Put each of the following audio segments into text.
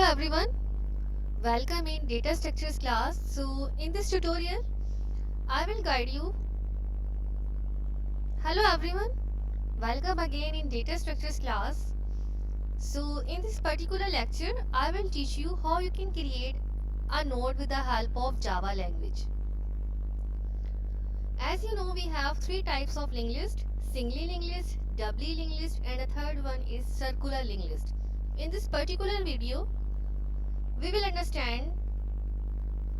everyone, welcome in data structures class. So in this tutorial I will guide you. Hello everyone, welcome again in data structures class. So in this particular lecture I will teach you how you can create a node with the help of Java language. As you know, we have three types of linked list: singly linked list, doubly linked list, and a third one is circular linked list. In this particular video we will understand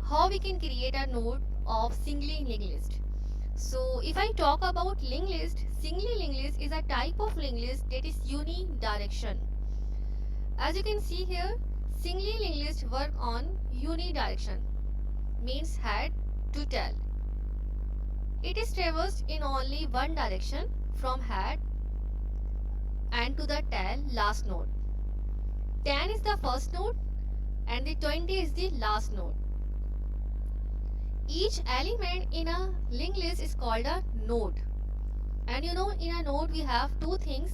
how we can create a node of singly linked list. So if I talk about linked list, singly linked list is a type of linked list that is unidirectional. As you can see here, singly linked list work on unidirection, means head to tail. It is traversed in only one direction from head and to the tail last node. 10 is the first node and the 20 is the last node. Each element in a linked list is called a node. And you know, in a node we have two things.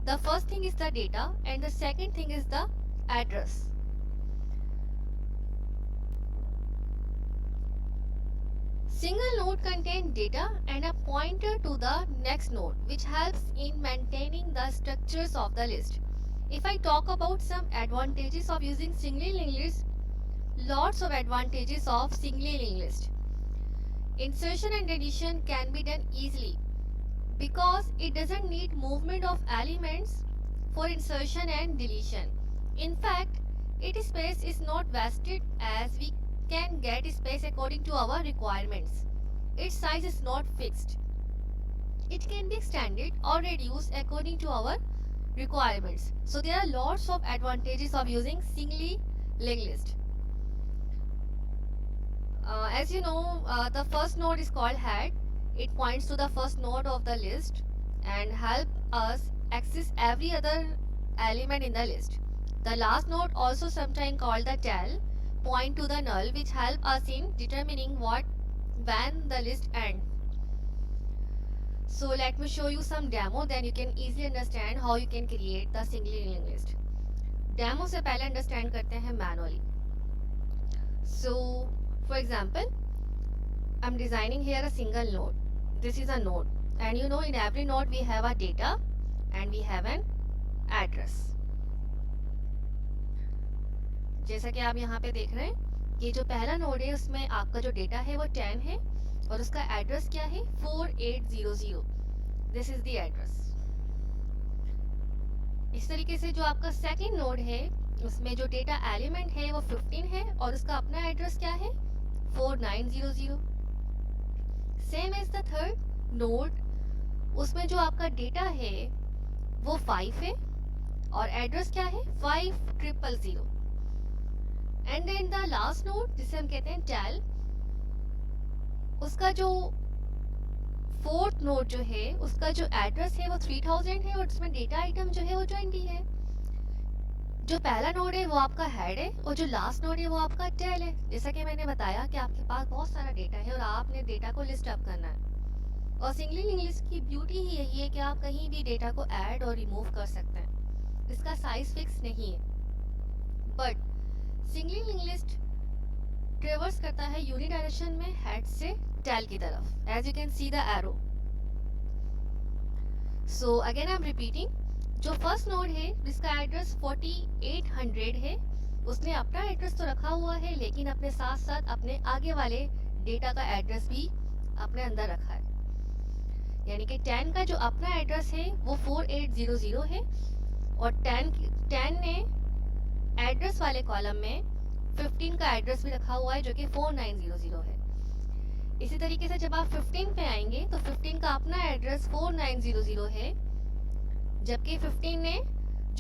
The first thing is the data and the second thing is the address. Single node contains data and a pointer to the next node, which helps in maintaining the structures of the list. If I talk about some advantages of using singly linked list, lots of advantages of singly linked list. Insertion and deletion can be done easily because it doesn't need movement of elements for insertion and deletion. In fact, its space is not vested as we can get space according to our requirements. Its size is not fixed. It can be extended or reduced according to our requirements. So there are lots of advantages of using singly linked list. As you know, the first node is called head. It points to the first node of the list and help us access every other element in the list. The last node, also sometimes called the tail, point to the null, which help us in determining when the list ends. So let me show you some demo, then you can easily understand how you can create the singly linked list. Demo से पहले understand करते हैं manually. So for example, I'm designing here a single node. This is a node, and you know, in every node we have a data and we have an address. जैसा कि आप यहाँ पे देख रहे हैं, ये जो पहला नोड है उसमें आपका जो डेटा है वो 10 है और उसका एड्रेस क्या है 4800. This is the address. इस तरीके से जो आपका सेकंड नोड है उसमें जो डेटा एलिमेंट है वो 15 है और उसका अपना एड्रेस क्या है 4900. Same as the third node, उसमें जो आपका डेटा है वो 5 है और एड्रेस क्या है 5000. And then the last node जिसे हम कहते हैं टेल, उसका जो फोर्थ नोड जो है उसका जो एड्रेस है वो 3000 है और उसमें डेटा आइटम जो है वो 20 है. जो पहला नोड है वो आपका हेड है और जो लास्ट नोड है वो आपका टेल है. जैसा कि मैंने बताया कि आपके पास बहुत सारा डेटा है और आपने डेटा को लिस्ट अप करना है. और सिंगली लिंक्ड लिस्ट की ब्यूटी ही यही है कि आप कहीं भी डेटा को ऐड और रिमूव कर सकते हैं. इसका साइज फिक्स नहीं है. But singly linked list traverse करता है यूनिडायरेक्शन में हेड से टेल की तरफ, as you can see the arrow. So again I am repeating, जो फर्स्ट नोड है जिसका एड्रेस 4800 है उसने अपना एड्रेस तो रखा हुआ है लेकिन अपने साथ साथ अपने आगे वाले डेटा का एड्रेस भी अपने अंदर रखा है. यानी कि 10 का जो अपना एड्रेस है वो 4800 है और 10 ने एड्रेस वाले कॉलम में 15 का एड्रेस भी रखा हुआ है जो कि 4900 है. इसी तरीके से जब आप 15 पे आएंगे तो 15 का अपना एड्रेस 4900 है जबकि 15 ने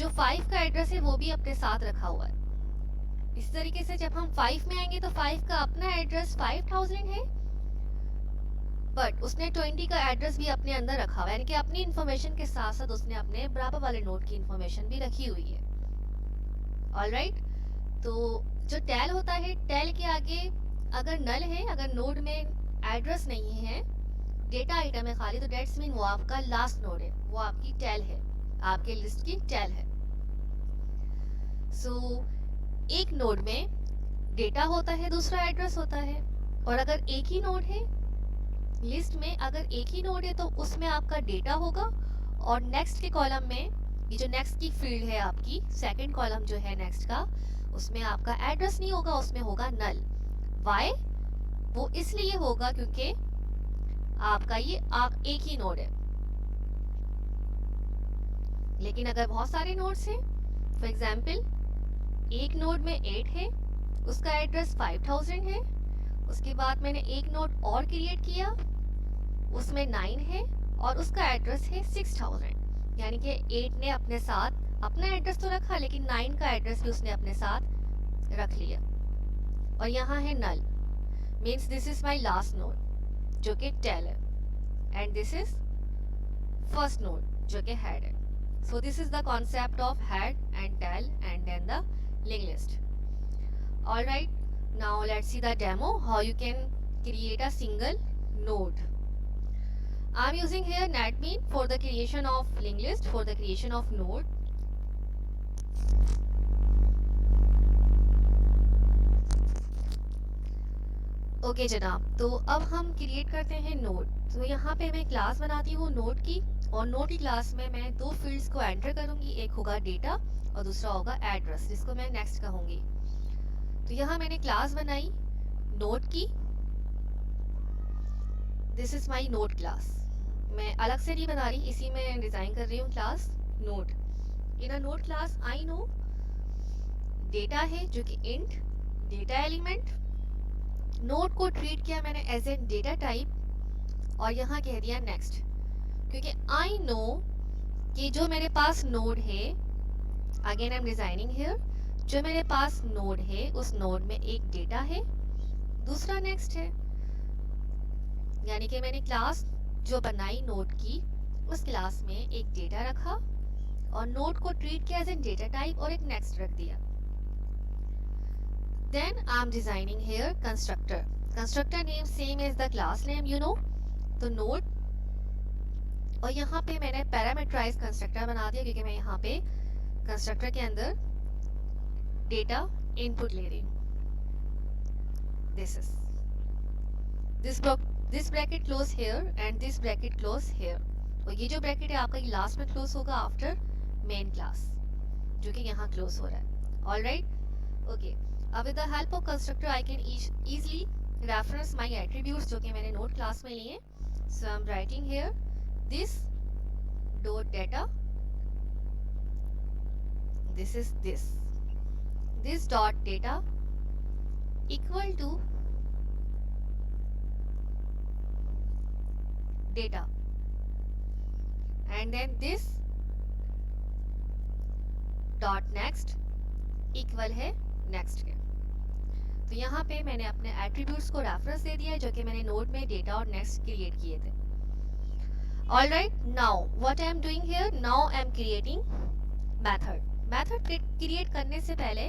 जो 5 का एड्रेस है वो भी अपने साथ रखा हुआ है. इस तरीके से जब हम 5 में आएंगे तो 5 का अपना एड्रेस 5000 है बट उसने 20 का एड्रेस भी अपने अंदर रखा हुआ है. यानी कि अपनी इंफॉर्मेशन के साथ साथ उसने अपने बराबर वाले नोड की इंफॉर्मेशन भी रखी हुई है. ऑलराइट, तो जो टेल होता है, टेल के आगे अगर नल है, अगर नोड में एड्रेस नहीं है, डेटा आइटम है खाली, तो डेट्स मीन वो आपका लास्ट नोड है, वो आपकी टेल है, आपके लिस्ट की टेल है. सो एक नोड में डेटा होता है, दूसरा एड्रेस होता है। और अगर एक ही नोड है, लिस्ट में अगर एक ही नोड है तो उसमें आपका डेटा होगा और नेक्स्ट के कॉलम में, ये जो नेक्स्ट की फील्ड है आपकी, सेकंड कॉलम जो है नेक्स्ट का, उसमें आपका एड्रेस नहीं होगा, उसमें होगा नल। वाई? वो इसलिए होगा क्योंकि आपका ये आप एक ही नोड है। लेकिन अगर बहुत सारे नोड्स हैं, फॉर एग्जाम्पल एक नोड में 8 है, उसका एड्रेस 5000 है, उसके बाद मैंने एक नोड और क्रिएट किया, उसमें 9 है और उसका एड्रेस है 6000, यानी कि 8 ने अपने साथ अपना एड्रेस तो रखा लेकिन 9 का एड्रेस भी उसने अपने साथ रख लिया। और यहाँ है null, means this is my last node जो कि टेल है, and this is first node जो कि हेड है। So this is the concept of head and tail and then the linked list. Alright, now let's see the demo how you can create a single node. I'm using here NetBeans for the creation of linked list, for the creation of node. Okay जनाब, तो अब हम create करते हैं node. तो यहाँ पे मैं क्लास बनाती हूँ नोड की, और नोड की क्लास में मैं दो फील्ड्स को एंटर करूँगी, एक होगा डेटा और दूसरा होगा एड्रेस, जिसको मैं नेक्स्ट कहूँगी। तो यहाँ मैंने क्लास बनाई नोड की, this is my node class. मैं अलग से नहीं बना रही, इसी में डिज़ाइन कर रही हूँ class node. In a node class I know data है जो कि इंट डेटा एलिमेंट, नोड को ट्रीट किया मैंने एज ए डेटा टाइप और यहाँ कह दिया नेक्स्ट, क्योंकि आई नो कि जो मेरे पास नोड है, again I M designing here, जो मेरे पास नोड है उस नोड में एक डेटा है, दूसरा नेक्स्ट है। यानी कि मैंने क्लास जो बनाई नोड की, उस क्लास में एक डेटा रखा और नोड को ट्रीट किया एज ए डेटा टाइप और एक नेक्स्ट रख दिया। Then I'm designing here constructor. Constructor name same as the class name, you know. तो node, और यहाँ पे मैंने पैरामीटराइज कंस्ट्रक्टर बना दिया क्योंकि मैं यहाँ पे कंस्ट्रक्टर के अंदर डेटा इनपुट ले रही हूँ। This bracket close here and this bracket close here. और ये जो ब्रैकेट है आपका ये लास्ट में क्लोज होगा आफ्टर मेन क्लास, जो कि यहाँ क्लोज हो रहा है। All right? Okay. With the help of constructor, I can easily reference my attributes जो कि मैंने node class में लिए। So I'm writing here this dot data. This is this dot data equal to data, and then this dot next equal है next के। तो यहाँ पे मैंने अपने एट्रीब्यूट्स को रेफरेंस दे दिया है जो कि मैंने नोड में डेटा और नेक्स्ट क्रिएट किए थे। Alright, now what I am doing here, now I am creating method create करने से पहले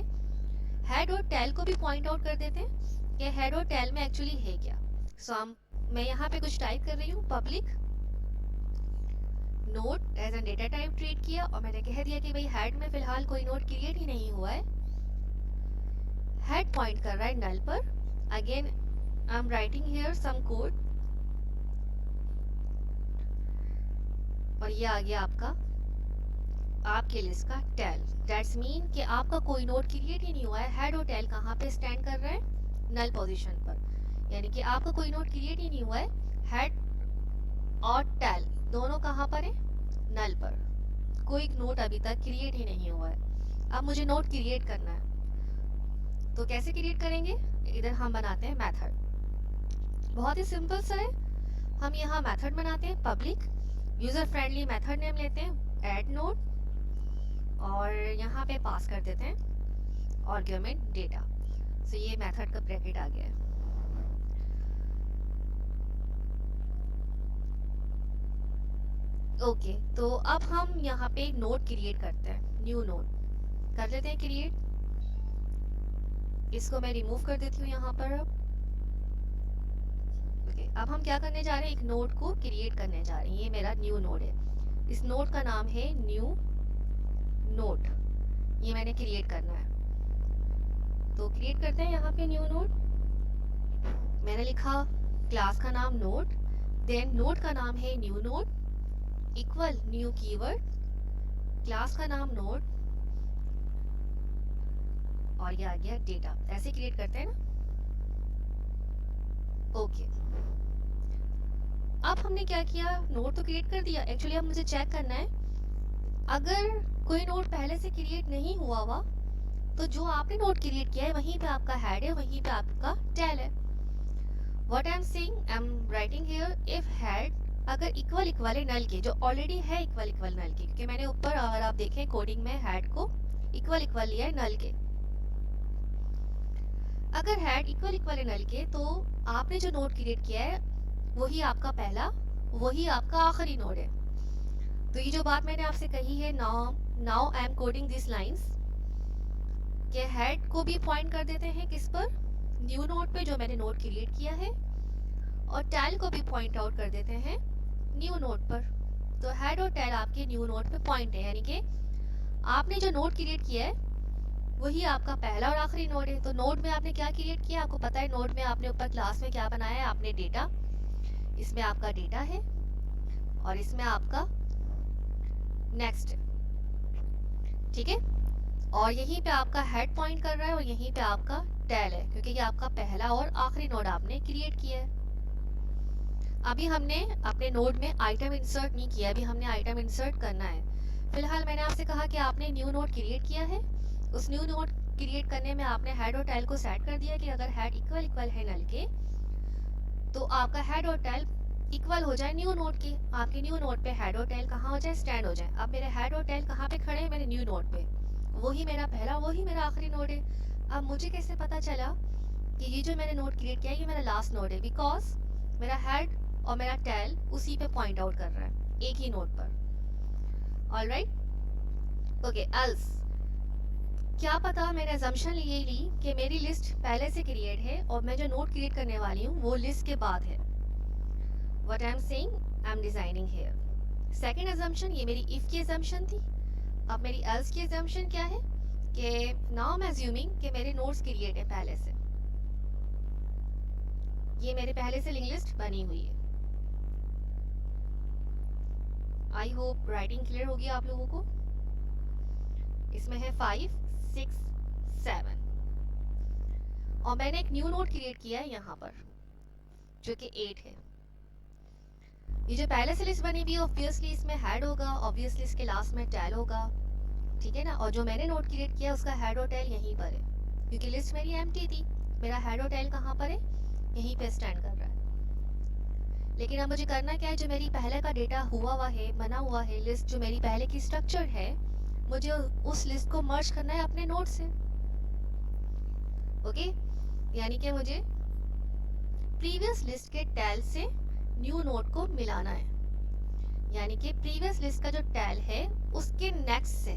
हेड और टेल को भी पॉइंट आउट कर देते हैं कि हेड और टेल में एक्चुअली है क्या। सो मैं यहाँ पे कुछ टाइप कर रही हूँ, public node as an data type treat किया और मैंने कह दिया कि भाई हेड में फिलहाल कोई नोड क्रिएट ही नहीं हुआ है, हेड पॉइंट कर रहा है नल पर। Again I am writing here some code और ये आ गया आपके लिस्ट का टेल। दैट्स मीन कि आपका कोई नोड क्रिएट ही नहीं हुआ है। हेड और टेल कहाँ पे स्टैंड कर रहे हैं, नल पोजीशन पर, यानी कि आपका कोई नोड क्रिएट ही नहीं हुआ है। हेड और टेल दोनों कहाँ पर है, नल पर, कोई नोड अभी तक क्रिएट ही नहीं हुआ है। अब मुझे नोड क्रिएट करना है, तो कैसे क्रिएट करेंगे, इधर हम बनाते हैं मेथड। बहुत ही सिंपल सा है, हम यहाँ मेथड बनाते हैं public, user friendly method name लेते हैं ऐड नोड और यहाँ पे पास कर देते हैं आर्गुमेंट डेटा। सो ये मेथड का ब्रैकेट आ गया है। ओके, तो अब हम यहाँ पे नोड क्रिएट करते हैं, न्यू नोड कर लेते हैं क्रिएट। इसको मैं रिमूव कर देती हूँ यहाँ पर। अब हम क्या करने जा रहे हैं, एक नोड को क्रिएट करने जा रहे हैं। ये मेरा न्यू नोड है, इस नोड का नाम है न्यू नोड, ये मैंने क्रिएट करना है। तो क्रिएट करते हैं यहाँ पे न्यू नोड। मैंने लिखा क्लास का नाम नोड, देन नोड का नाम है new node equal new keyword, class का नाम नोड और ये आ गया डेटा। ऐसे क्रिएट करते हैं ना। ओके, अब हमने क्या किया, नोड तो क्रिएट कर दिया। एक्चुअली अब मुझे चेक करना है, अगर कोई नोड पहले से क्रिएट नहीं हुआ हुआ तो जो आपने नोड क्रिएट किया है वहीं पे आपका हेड है, वहीं पे आपका टेल है। What I am saying, I am writing here if head अगर इक्वल इक्वल है नल के, जो ऑलरेडी है इक्वल इक्वल नल के, क्योंकि मैंने ऊपर अगर आप देखें कोडिंग में हेड को इक्वल इक्वल लिया है नल के। अगर हेड इक्वल इक्वल है नल के तो आपने जो नोड क्रिएट किया है वही आपका पहला, वही आपका आखिरी नोड है। तो ये जो बात मैंने आपसे कही है, now I am coding this lines, के हेड को भी पॉइंट कर देते हैं किस पर, न्यू नोड पे जो मैंने नोड क्रिएट किया है, और टेल को भी पॉइंट आउट कर देते हैं न्यू नोड पर। तो हेड और टेल आपके न्यू नोड पे पॉइंट है, यानी कि आपने जो नोड क्रिएट किया है वही आपका पहला और आखिरी नोड है। तो नोड में आपने क्या क्रिएट किया, आपको पता है नोड में आपने ऊपर क्लास में क्या बनाया है, आपने डेटा, इसमें आपका डेटा है और इसमें आपका नेक्स्ट है, ठीक है। और यहीं पे आपका हेड पॉइंट कर रहा है और यहीं पे आपका टेल है, क्योंकि ये आपका पहला और आखिरी नोड आपने क्रिएट किया है। अभी हमने अपने नोड में आइटम इंसर्ट नहीं किया, अभी हमने आइटम इंसर्ट करना है। फिलहाल मैंने आपसे कहा कि आपने न्यू नोड क्रिएट किया है, उस न्यू नोड क्रिएट करने में आपने हेड और टेल को सेट कर दिया कि अगर हेड इक्वल इक्वल है नल के तो आपका हेड और टेल इक्वल हो जाए न्यू नोड के, आपके न्यू नोड पे हेड और टेल कहाँ हो जाए, स्टैंड हो जाए। अब मेरे हेड और टेल कहाँ पे खड़े हैं, मेरे न्यू नोड पे, वही मेरा पहला वही मेरा आखिरी नोड है। अब मुझे कैसे पता चला कि ये जो मैंने नोड क्रिएट किया है ये मेरा लास्ट नोड है, बिकॉज मेरा हेड और मेरा टेल उसी पे पॉइंट आउट कर रहा है, एक ही नोड पर। Alright, okay. एल्स क्या पता मैंने अजम्पशन ये ली कि मेरी लिस्ट पहले से क्रिएट है और मैं जो नोड क्रिएट करने वाली हूँ वो लिस्ट के बाद है। What I'm saying, I'm designing here. Second assumption, ये मेरी if की assumption थी। अब मेरी else की assumption क्या है कि now I'm assuming कि मेरे nodes create है पहले से, ये मेरे पहले से लिंक लिस्ट बनी हुई है। I hope writing clear होगी आप लोगों को। इसमें है 5, 6, 7 और मैंने एक न्यू नोड क्रिएट किया है यहाँ पर जो कि 8 है। ये जो पहले से लिस्ट बनी हुई है ऑब्वियसली इसमें हेड होगा, ऑब्वियसली इसके लास्ट में टेल होगा, ठीक है ना। और जो मैंने नोड क्रिएट किया उसका हेड और टेल यहीं पर है, क्योंकि लिस्ट मेरी एम्प्टी थी। मेरा हेड और टेल कहाँ पर है, यहीं पे स्टैंड कर रहा है। लेकिन अब मुझे करना क्या है, जो मेरी पहले का डेटा हुआ है, बना हुआ है लिस्ट, जो मेरी पहले की स्ट्रक्चर है, मुझे उस लिस्ट को मर्ज करना है अपने नोड से। ओके, यानी कि मुझे प्रीवियस लिस्ट के टेल से न्यू नोड को मिलाना है, यानी कि प्रीवियस लिस्ट का जो टेल है उसके नेक्स्ट से,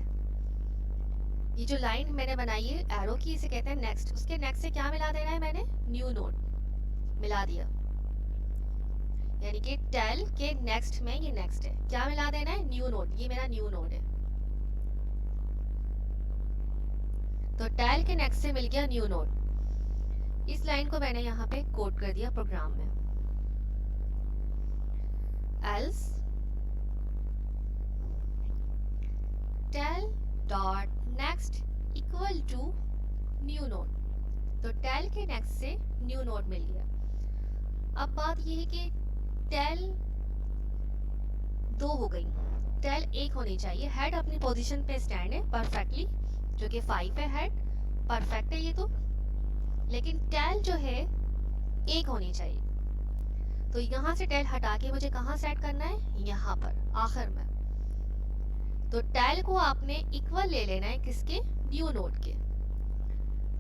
ये जो लाइन मैंने बनाई है एरो की, इसे कहते हैं नेक्स्ट, उसके नेक्स्ट से क्या मिला देना है, मैंने न्यू नोड मिला दिया। यानी कि टेल के नेक्स्ट में ये नेक्स्ट है, क्या मिला देना है, न्यू नोड, ये मेरा न्यू नोड है। तो टेल के नेक्स्ट से मिल गया न्यू नोड। इस लाइन को मैंने यहाँ पे कोड कर दिया प्रोग्राम में। else tel dot next equal to new node, तो टेल के नेक्स्ट से न्यू नोड मिल गया। अब बात ये है कि टेल 2 हो गई, टेल 1 होनी चाहिए। हेड अपनी पोजीशन पे स्टैंड है परफेक्टली, जो कि 5 है, हेड परफेक्ट है ये तो, लेकिन टेल जो है 1 होनी चाहिए। तो यहाँ से टेल हटा के मुझे कहाँ सेट करना है, यहाँ पर आखिर में। तो टेल को आपने इक्वल ले लेना है किसके, न्यू नोड के।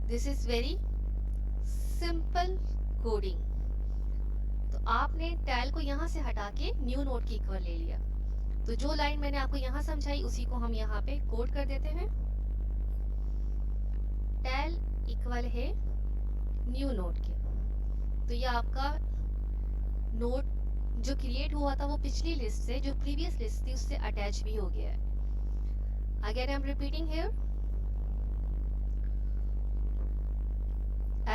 This is very simple coding. तो आपने टेल को यहाँ से हटा के न्यू नोड की इक्वल ले लिया। तो जो लाइन मैंने आपको यहाँ समझाई उसी को हम यहाँ पे कोड कर देते हैं। टेल इक्वल है न्यू नोड के, तो ये आपका नोड जो क्रिएट हुआ था वो पिछली लिस्ट से, जो प्रीवियस लिस्ट थी उससे अटैच भी हो गया है। Again I am repeating here,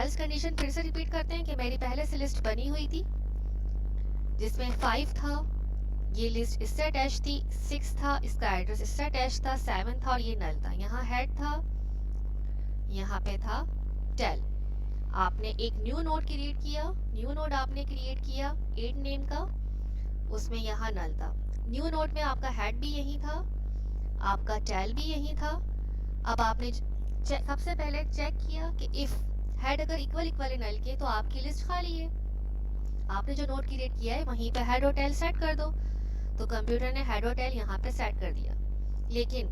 else condition फिर से रिपीट करते हैं कि मेरी पहले से लिस्ट बनी हुई थी जिसमें 5 था, ये लिस्ट इससे अटैच थी, 6 था, इसका एड्रेस इससे अटैच था, 7 था और ये नल था। यहाँ हेड था, यहाँ पे था टेल। आपने एक न्यू नोड क्रिएट किया, न्यू नोड आपने क्रिएट किया 8 नेम का, उसमें यहाँ नल था। न्यू नोड में आपका हेड भी यही था, आपका टेल भी यही था। अब आपने सबसे पहले चेक किया कि इफ हेड अगर इक्वल इक्वल है नल के तो आपकी लिस्ट खाली है। आपने जो नोड क्रिएट किया है वहीं पे हेड और टेल सेट कर दो, तो कंप्यूटर ने हेड और टेल यहाँ पे सेट कर दिया। लेकिन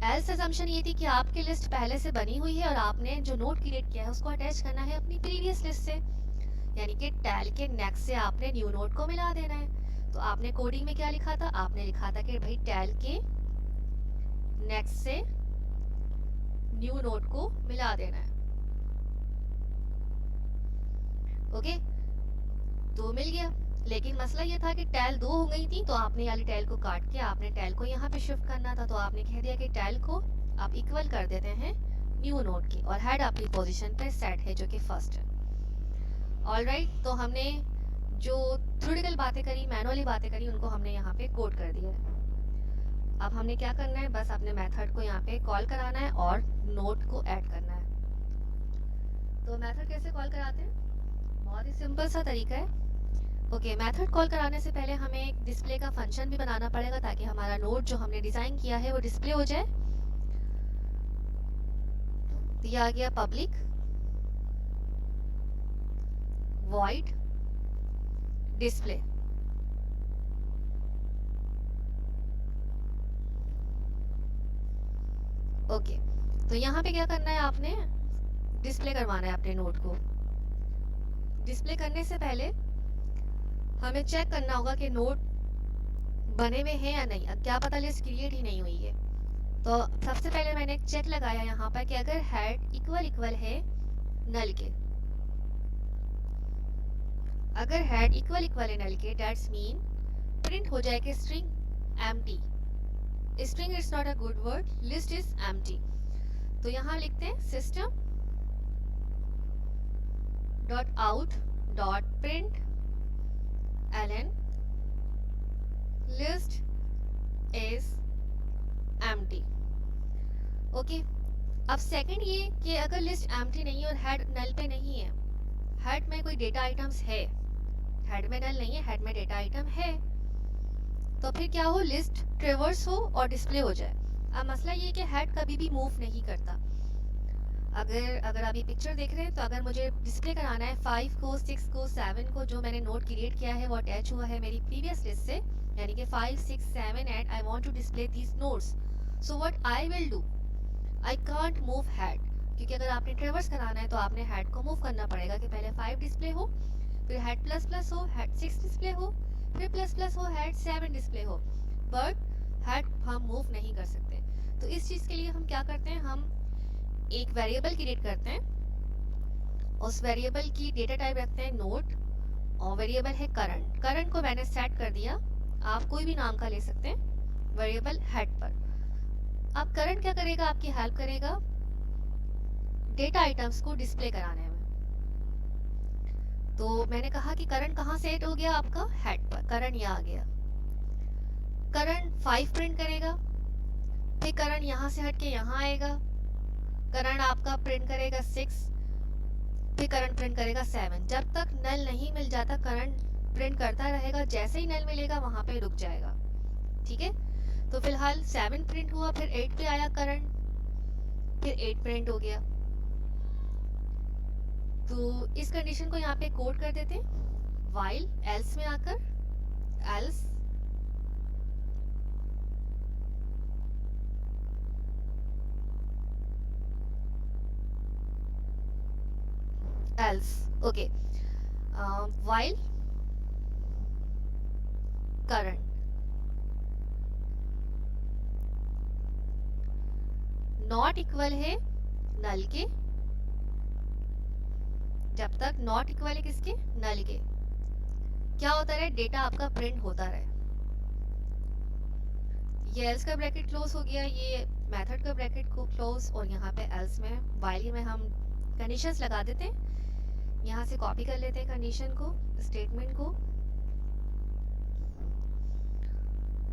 एल्स असम्पशन ये थी कि आपकी लिस्ट पहले से बनी हुई है और आपने जो नोड क्रिएट किया है उसको अटैच करना है अपनी प्रीवियस लिस्ट से, यानी कि टेल के नेक्स्ट से आपने न्यू नोड को मिला देना है। तो आपने कोडिंग में क्या लिखा था, आपने लिखा था कि भाई टेल के नेक्स्ट से न्यू नोड को मिला देना है। ओके, तो मिल गया। लेकिन मसला ये था कि टेल 2 हो गई थी, तो आपने वाली टेल को काट के आपने टेल को यहाँ पे शिफ्ट करना था। तो आपने कह दिया कि टेल को आप इक्वल कर देते हैं न्यू नोड की, और हेड आपकी पोजीशन पे सेट है जो कि फर्स्ट है। ऑलराइट, तो हमने जो थ्योरेटिकल बातें करी, मैनुअली बातें करी, उनको हमने यहाँ पे कोड कर दिया है। अब हमने क्या करना है, बस अपने मेथड को यहाँ पे कॉल कराना है और नोड को ऐड करना है। तो मेथड कैसे कॉल कराते हैं, बहुत ही सिंपल सा तरीका है। ओके, मेथड कॉल कराने से पहले हमें एक डिस्प्ले का फंक्शन भी बनाना पड़ेगा ताकि हमारा नोड जो हमने डिजाइन किया है वो डिस्प्ले हो जाए। तो ये आ गया पब्लिक वॉइड डिस्प्ले। ओके, तो यहाँ पे क्या करना है, आपने डिस्प्ले करवाना है अपने नोड को। डिस्प्ले करने से पहले हमें चेक करना होगा कि नोड बने हुए हैं या नहीं। अब क्या पता लिस्ट क्रिएट ही नहीं हुई है, तो सबसे पहले मैंने एक चेक लगाया यहाँ पर कि अगर हेड इक्वल इक्वल है नल के, अगर हेड इक्वल इक्वल है नल के, दैट्स मीन प्रिंट हो जाएगा string empty. String is not a good word, list is empty. तो यहाँ लिखते हैं system dot out dot print ln list is empty। Okay, अब सेकंड ये कि अगर लिस्ट एम्प्टी नहीं है और हेड नल पे नहीं है, हेड में कोई डेटा आइटम्स है, हेड में नल नहीं है, हेड में डेटा आइटम है, तो फिर क्या हो, लिस्ट ट्रेवर्स हो और डिस्प्ले हो जाए। अब मसला ये कि हेड कभी भी मूव नहीं करता। अगर आप ये पिक्चर देख रहे हैं, तो अगर मुझे डिस्प्ले कराना है 5 को, 6 को, 7 को, जो मैंने नोट क्रिएट किया है वो अटैच हुआ है मेरी प्रीवियस लिस्ट से, यानी कि 5, 6, 7 and I want to display these notes. So what I will do, I can't move head, क्योंकि अगर आपने ट्रेवर्स कराना है तो आपने हेड को मूव करना पड़ेगा कि पहले 5 डिस्प्ले हो, फिर हेड प्लस प्लस हो, हेड 6 डिस्प्ले हो, फिर प्लस प्लस हो, हेड 7 डिस्प्ले हो। बट हेड हम मूव नहीं कर सकते। तो इस चीज़ के लिए हम क्या करते हैं, हम एक वेरिएबल क्रिएट करते हैं, उस वेरिएबल की डेटा टाइप रखते हैं नोड, और वेरिएबल है करंट। करंट को मैंने सेट कर दिया, आप कोई भी नाम का ले सकते हैं, वेरिएबल हेड पर। अब करंट क्या करेगा, आपकी हेल्प करेगा डेटा आइटम्स को डिस्प्ले कराने में। तो मैंने कहा कि करंट कहाँ सेट हो गया, आपका हेड पर, करंट यहाँ आ गया। करंट 5 प्रिंट करेगा, फिर करंट यहाँ से हट के यहाँ आएगा, करंट आपका प्रिंट करेगा 6, फिर करंट प्रिंट करेगा 7। जब तक नल नहीं मिल जाता करंट प्रिंट करता रहेगा, जैसे ही नल मिलेगा वहां पे रुक जाएगा। ठीक है, तो फिलहाल 7 प्रिंट हुआ, फिर 8 पे आया करंट, फिर 8 प्रिंट हो गया। तो इस कंडीशन को यहाँ पे कोड कर देते हैं, व्हाइल एल्स में आकर, else else, okay, while current not equal है नल के, जब तक नॉट इक्वल है किसके, नल के, क्या होता रहे, डेटा आपका प्रिंट होता रहे। ये एल्स का ब्रैकेट क्लोज हो गया, ये मेथड का ब्रैकेट को क्लोज, और यहाँ पे एल्स में वाइल में हम कंडीशंस लगा देते हैं यहाँ से कॉपी कर लेते हैं कंडीशन को, स्टेटमेंट को।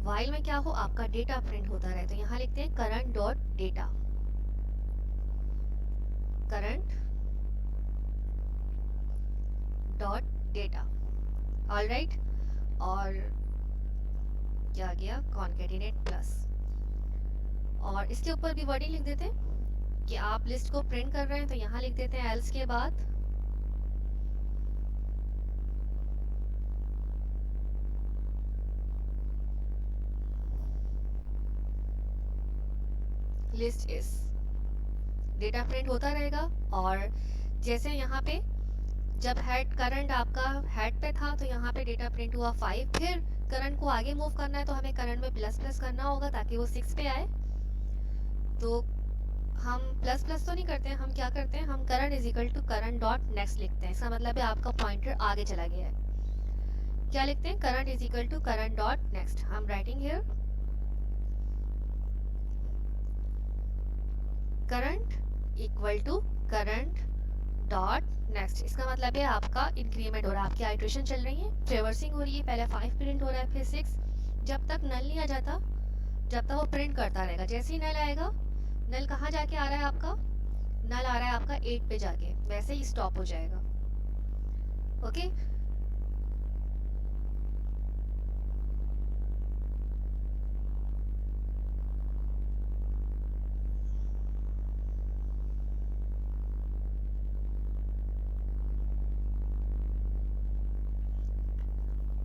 वाइल में क्या हो, आपका डेटा प्रिंट होता रहे, तो यहाँ लिखते हैं current dot data, current dot data. Alright, और क्या गया, कॉन्केटिनेट प्लस, और इसके ऊपर भी वर्डिंग लिख देते हैं कि आप लिस्ट को प्रिंट कर रहे हैं, तो यहाँ लिख देते हैं एल्स के बाद लिस्ट इज, डेटा प्रिंट होता रहेगा। और जैसे यहाँ पे जब हेड करंट आपका हेड पे था, तो यहाँ पे डेटा प्रिंट हुआ 5, फिर करंट को आगे मूव करना है तो हमें करंट में प्लस प्लस करना होगा ताकि वो 6 पे आए। तो हम प्लस प्लस तो नहीं करते हैं, हम क्या करते हैं, हम current is equal to current dot next लिखते हैं। इसका मतलब है आपका पॉइंटर आगे चला गया है। क्या लिखते हैं, current is equal to current dot next. I am writing here current equal to current dot next. इसका मतलब है आपका इंक्रीमेंट हो रहा है, आपकी आइट्रेशन चल रही है, ट्रेवर्सिंग हो रही है, पहले 5 प्रिंट हो रहा है, फिर 6, जब तक नल नहीं आ जाता, जब तक वो प्रिंट करता रहेगा। जैसे ही नल आएगा, नल कहाँ जाके आ रहा है आपका, नल आ रहा है आपका 8 पे जाके, वैसे ही स्टॉप हो जाएगा। ओके,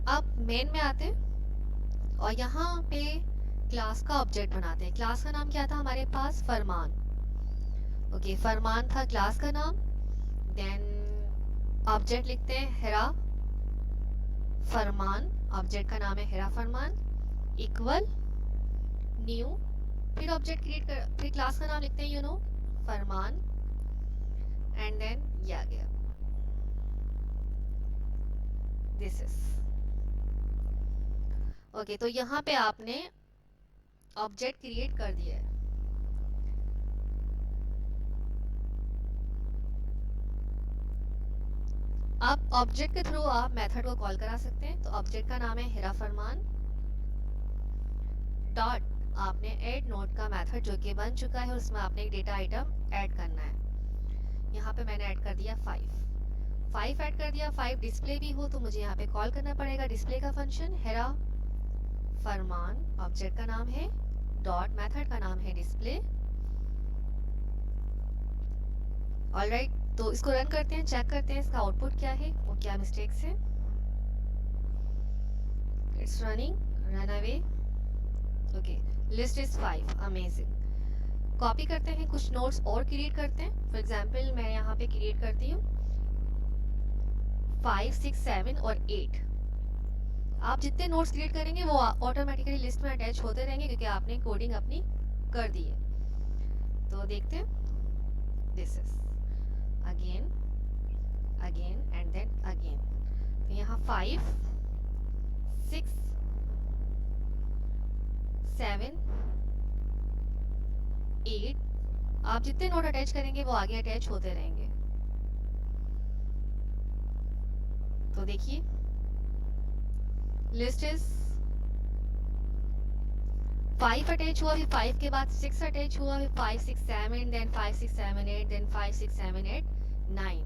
अब मेन में आते हैं और यहाँ पे क्लास का ऑब्जेक्ट बनाते हैं। क्लास का नाम क्या था हमारे पास, फरमान। ओके, फरमान था क्लास का नाम। देन ऑब्जेक्ट लिखते हैं हेरा फरमान, ऑब्जेक्ट का नाम है हेरा फरमान, इक्वल न्यू, फिर ऑब्जेक्ट क्रिएट कर, फिर क्लास का नाम लिखते हैं फरमान, एंड देन ये आ गया, दिस इज। ओके, तो यहाँ पे आपने ऑब्जेक्ट क्रिएट कर दिया है। अब ऑब्जेक्ट के थ्रू आप मेथड को कॉल करा सकते हैं। तो ऑब्जेक्ट का नाम है हेरा फरमान डॉट, आपने ऐड नोट का मेथड जो कि बन चुका है, उसमें आपने एक डेटा आइटम ऐड करना है। यहाँ पे मैंने ऐड कर दिया 5 ऐड कर दिया। 5 डिस्प्ले भी हो तो मुझे यहाँ पे कॉल करना पड़ेगा डिस्प्ले का फंक्शन, हेरा फरमान, ऑब्जेक्ट का नाम है डॉट, मेथड का नाम है डिस्प्ले। ऑलराइट, तो इसको रन करते हैं, चेक करते हैं इसका आउटपुट क्या है, वो क्या मिस्टेक्स है। It's running, run away. Okay, list is 5, amazing. Copy करते हैं, कुछ नोट्स और क्रिएट करते हैं। फॉर एग्जांपल मैं यहाँ पे क्रिएट करती हूँ 5, 6, 7 और 8। आप जितने नोट्स क्रिएट करेंगे वो ऑटोमेटिकली लिस्ट में अटैच होते रहेंगे क्योंकि आपने कोडिंग अपनी कर दी है। तो देखते हैं, this is again again and then again. तो यहाँ 5, 6, 7, 8, आप जितने नोट अटैच करेंगे वो आगे अटैच होते रहेंगे। तो देखिए, लिस्ट इज 5 अटैच हुआ, फिर 5 के बाद 6 अटैच हुआ, फिर 5, 6, 7, देन 5, 6, 7, 8, देन 5, 6, 7, 8, 9।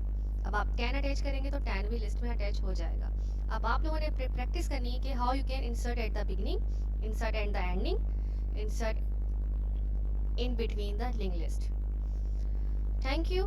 अब आप 10 अटैच करेंगे तो 10 भी लिस्ट में अटैच हो जाएगा। अब आप लोगों ने प्रैक्टिस करनी है कि how you can insert at the beginning, insert at the ending, insert in between the link list. Thank you.